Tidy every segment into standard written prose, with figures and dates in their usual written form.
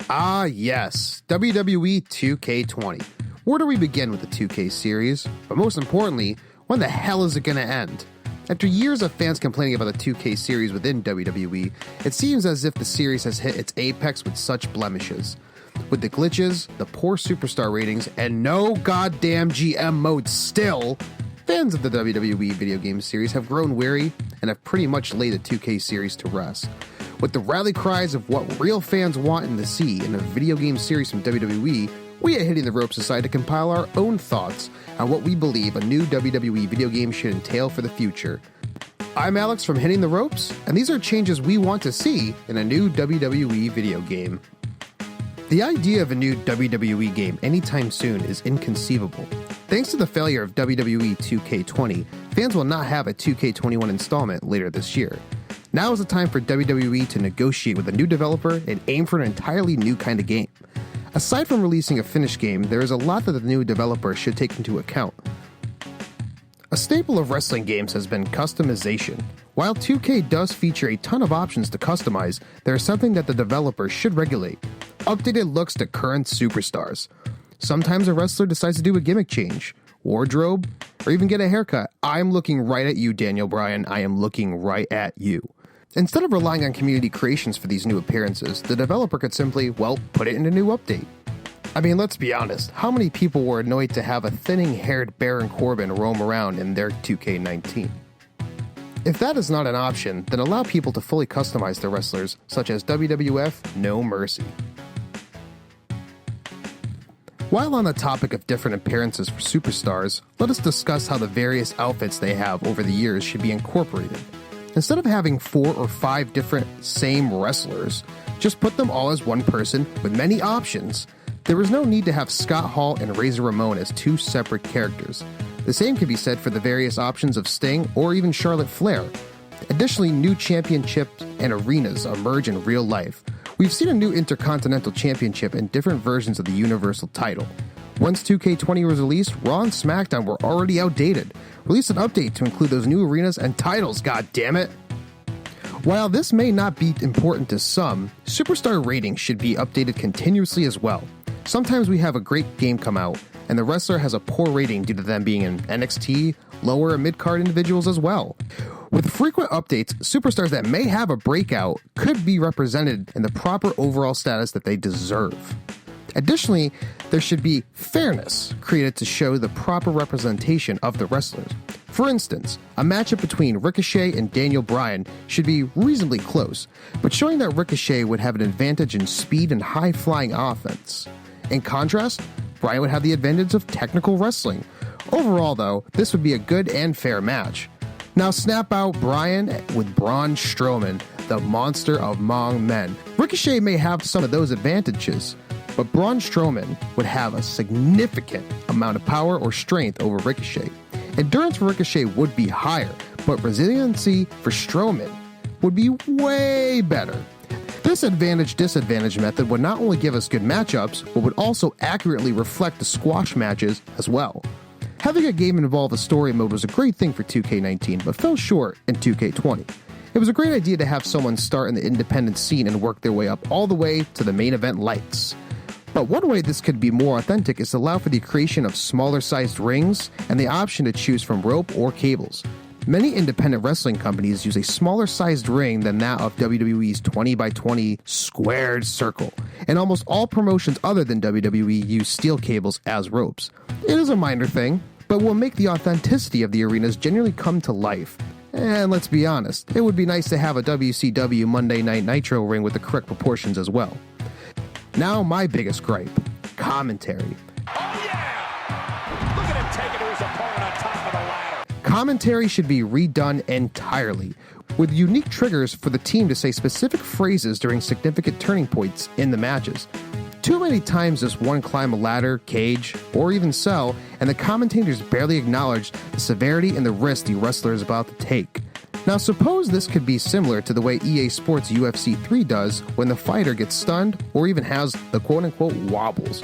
Ah yes, WWE 2K20. Where do we begin with the 2K series? But most importantly, when the hell is it going to end? After years of fans complaining about the 2K series within WWE, it seems as if the series has hit its apex with such blemishes. With the glitches, the poor superstar ratings, and no goddamn GM mode still, fans of the WWE video game series have grown weary and have pretty much laid the 2K series to rest. With the rally cries of what real fans want to see in a video game series from WWE, we at Hitting the Ropes decided to compile our own thoughts on what we believe a new WWE video game should entail for the future. I'm Alex from Hitting the Ropes, and these are changes we want to see in a new WWE video game. The idea of a new WWE game anytime soon is inconceivable. Thanks to the failure of WWE 2K20, fans will not have a 2K21 installment later this year. Now is the time for WWE to negotiate with a new developer and aim for an entirely new kind of game. Aside from releasing a finished game, there is a lot that the new developer should take into account. A staple of wrestling games has been customization. While 2K does feature a ton of options to customize, there is something that the developer should regulate: updated looks to current superstars. Sometimes a wrestler decides to do a gimmick change, wardrobe, or even get a haircut. I'm looking right at you, Daniel Bryan. I am looking right at you. Instead of relying on community creations for these new appearances, the developer could simply, put it in a new update. I mean, let's be honest, how many people were annoyed to have a thinning-haired Baron Corbin roam around in their 2K19? If that is not an option, then allow people to fully customize their wrestlers, such as WWF No Mercy. While on the topic of different appearances for superstars, let us discuss how the various outfits they have over the years should be incorporated. Instead of having 4 or 5 different same wrestlers, just put them all as one person with many options. There is no need to have Scott Hall and Razor Ramon as 2 separate characters. The same can be said for the various options of Sting or even Charlotte Flair. Additionally, new championships and arenas emerge in real life. We've seen a new Intercontinental Championship and different versions of the Universal title. Once 2K20 was released, Raw and SmackDown were already outdated. Release an update to include those new arenas and titles, goddammit! While this may not be important to some, superstar ratings should be updated continuously as well. Sometimes we have a great game come out, and the wrestler has a poor rating due to them being in NXT, lower and mid-card individuals as well. With frequent updates, superstars that may have a breakout could be represented in the proper overall status that they deserve. Additionally, there should be fairness created to show the proper representation of the wrestlers. For instance, a matchup between Ricochet and Daniel Bryan should be reasonably close, but showing that Ricochet would have an advantage in speed and high-flying offense. In contrast, Bryan would have the advantage of technical wrestling. Overall, though, this would be a good and fair match. Now snap out Bryan with Braun Strowman, the monster among men. Ricochet may have some of those advantages, but Braun Strowman would have a significant amount of power or strength over Ricochet. Endurance for Ricochet would be higher, but resiliency for Strowman would be way better. This advantage-disadvantage method would not only give us good matchups, but would also accurately reflect the squash matches as well. Having a game involve a story mode was a great thing for 2K19, but fell short in 2K20. It was a great idea to have someone start in the independent scene and work their way up all the way to the main event lights. But one way this could be more authentic is to allow for the creation of smaller sized rings and the option to choose from rope or cables. Many independent wrestling companies use a smaller sized ring than that of WWE's 20x20 squared circle, and almost all promotions other than WWE use steel cables as ropes. It is a minor thing, but will make the authenticity of the arenas genuinely come to life. And let's be honest, it would be nice to have a WCW Monday Night Nitro ring with the correct proportions as well. Now my biggest gripe: commentary. Oh yeah! Look at him taking to his opponent on top of the ladder. Commentary should be redone entirely, with unique triggers for the team to say specific phrases during significant turning points in the matches. Too many times does one climb a ladder, cage, or even sell, and the commentators barely acknowledge the severity and the risk the wrestler is about to take. Now suppose this could be similar to the way EA Sports UFC 3 does when the fighter gets stunned or even has the quote-unquote wobbles.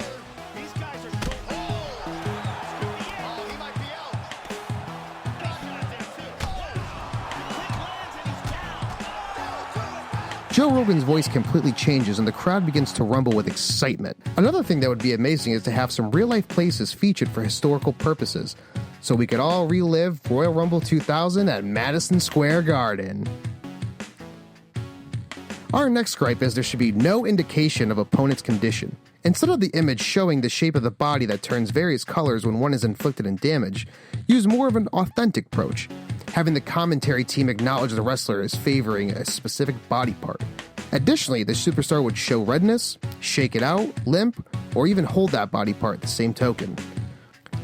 Joe Rogan's voice completely changes and the crowd begins to rumble with excitement. Another thing that would be amazing is to have some real-life places featured for historical purposes, so we could all relive Royal Rumble 2000 at Madison Square Garden. Our next gripe is there should be no indication of opponent's condition. Instead of the image showing the shape of the body that turns various colors when one is inflicted in damage, use more of an authentic approach, having the commentary team acknowledge the wrestler as favoring a specific body part. Additionally, the superstar would show redness, shake it out, limp, or even hold that body part the same token.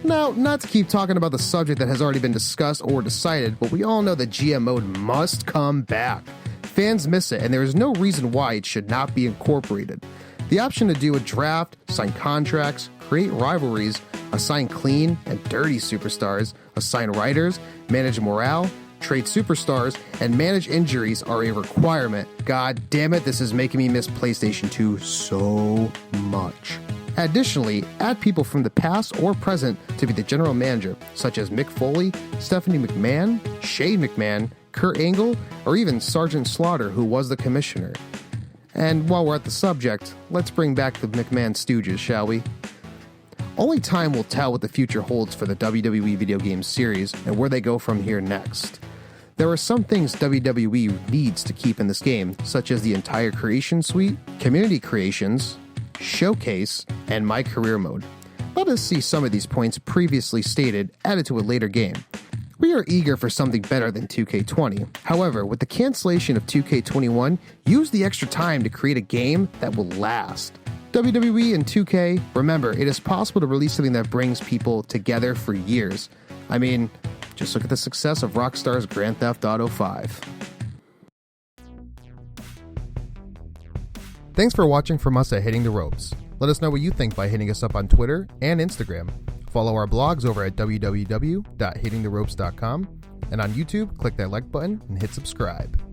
Now, not to keep talking about the subject that has already been discussed or decided, but we all know that GM mode must come back. Fans miss it, and there is no reason why it should not be incorporated. The option to do a draft, sign contracts, create rivalries, assign clean and dirty superstars, assign writers, manage morale, trade superstars, and manage injuries are a requirement. God damn it, this is making me miss PlayStation 2 so much. Additionally, add people from the past or present to be the general manager, such as Mick Foley, Stephanie McMahon, Shane McMahon, Kurt Angle, or even Sergeant Slaughter, who was the commissioner. And while we're at the subject, let's bring back the McMahon Stooges, shall we? Only time will tell what the future holds for the WWE video game series and where they go from here next. There are some things WWE needs to keep in this game, such as the entire creation suite, community creations, showcase, and my career mode. Let us see some of these points previously stated added to a later game. We are eager for something better than 2K20. However, with the cancellation of 2K21, use the extra time to create a game that will last. WWE and 2K, remember, it is possible to release something that brings people together for years. I mean, just look at the success of Rockstar's Grand Theft Auto 5. Thanks for watching from us at Hitting the Ropes. Let us know what you think by hitting us up on Twitter and Instagram. Follow our blogs over at www.hittingtheropes.com, and on YouTube, click that like button and hit subscribe.